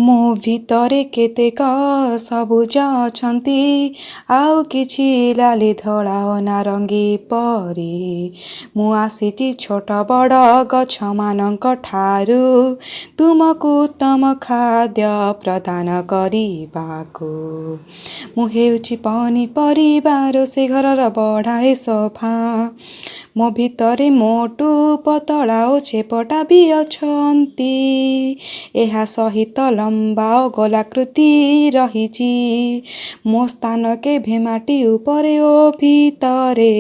ମୋ ଭିତରେ କେତେକ ସବୁଜ ଅଛନ୍ତି, ଆଉ କିଛି ଲାଲି ଧଳା ଓ ନାରଙ୍ଗୀ ପରି। ମୁଁ ଆସିଛି ଛୋଟ ବଡ଼ ଗଛମାନଙ୍କ ଠାରୁ ତୁମକୁ ଉତ୍ତମ ଖାଦ୍ୟ ପ୍ରଦାନ କରିବାକୁ। ମୁଁ ହେଉଛି ପନିପରିବା, ରୋଷେଇ ଘରର ବଢ଼ାଏ ସୋଫା। ମୋ ଭିତରେ ମୋଟୁ, ପତଳା ଓ ଚେପଟା ବି ଅଛନ୍ତି। ଏହା ସହିତ ଲମ୍ବା ଓ ଗୋଲାକୃତି ରହିଛି। ମୋ ସ୍ଥାନ କେବେ ମାଟି ଉପରେ ଓ ଭିତରେ,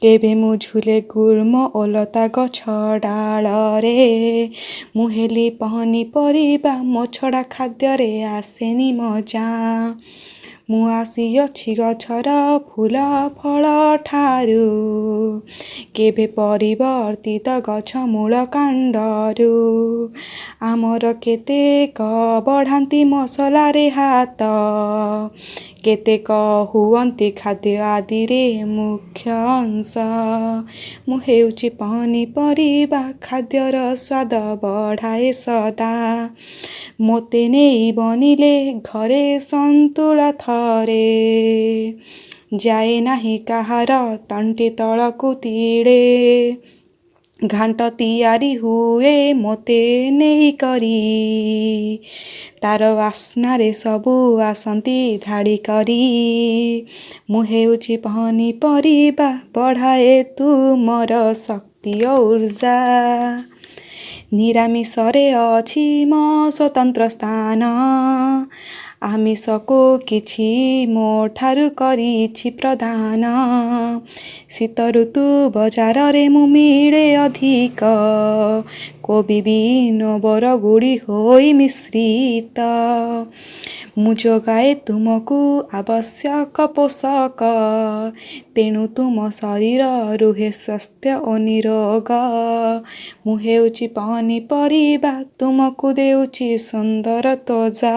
କେବେ ମୁଁ ଝୁଲେ ଗୁଳ୍ମ ଓ ଲତା ଗଛ ଡାଳରେ। ମୁଁ ହେଲି ପନିପରିବା, ମୋ ଛଡ଼ା ଖାଦ୍ୟରେ ଆସେନି ମଜା। ମୁଁ ଆସିଅଛି ଗଛର ଫୁଲ ଫଳ ଠାରୁ, କେବେ ପରିବର୍ତ୍ତିତ ଗଛ ମୂଳ କାଣ୍ଡରୁ। ଆମର କେତେକ ବଢ଼ାନ୍ତି ମସଲାରେ ହାତ, କେତେକ ହୁଅନ୍ତି ଖାଦ୍ୟ ଆଦିରେ ମୁଖ୍ୟ ଅଂଶ। ମୁଁ ହେଉଛି ପନିପରିବା, ଖାଦ୍ୟର ସ୍ୱାଦ ବଢ଼ାଏ ସଦା। ମୋତେ ନେଇ ବନିଲେ ଘରେ ସନ୍ତୁଳା ଥରେ, ଯାଏ ନାହିଁ କାହାର ତଣ୍ଟି ତଳକୁ ତିଳେ। ଘାଣ୍ଟ ତିଆରି ହୁଏ ମୋତେ ନେଇକରି, ତାର ବାସ୍ନାରେ ସବୁ ଆସନ୍ତି ଧାଡ଼ି କରି। ମୁଁ ହେଉଛି ପନିପରିବା, ବଢ଼ାଏ ତୁମର ଶକ୍ତି ଓ ଉର୍ଜା। ନିରାମିଷରେ ଅଛି ମୋ ସ୍ୱତନ୍ତ୍ର ସ୍ଥାନ, ଆମିଷକୁ କିଛି ମୋ ଠାରୁ କରିଛି ପ୍ରଦାନ। ଶୀତ ଋତୁ ବଜାରରେ ମୁଁ ମିଳେ ଅଧିକ, କୋବି ବିନ ବରଗୁଡ଼ି ହୋଇ ମିଶ୍ରିତ। ମୁଁ ଯୋଗାଏ ତୁମକୁ ଆବଶ୍ୟକ ପୋଷକ, ତେଣୁ ତୁମ ଶରୀର ରୁହେ ସ୍ୱାସ୍ଥ୍ୟ ଓ ନିରୋଗ। ମୁଁ ହେଉଛି ପନିପରିବା, ତୁମକୁ ଦେଉଛି ସୁନ୍ଦର ତ୍ୱଚା।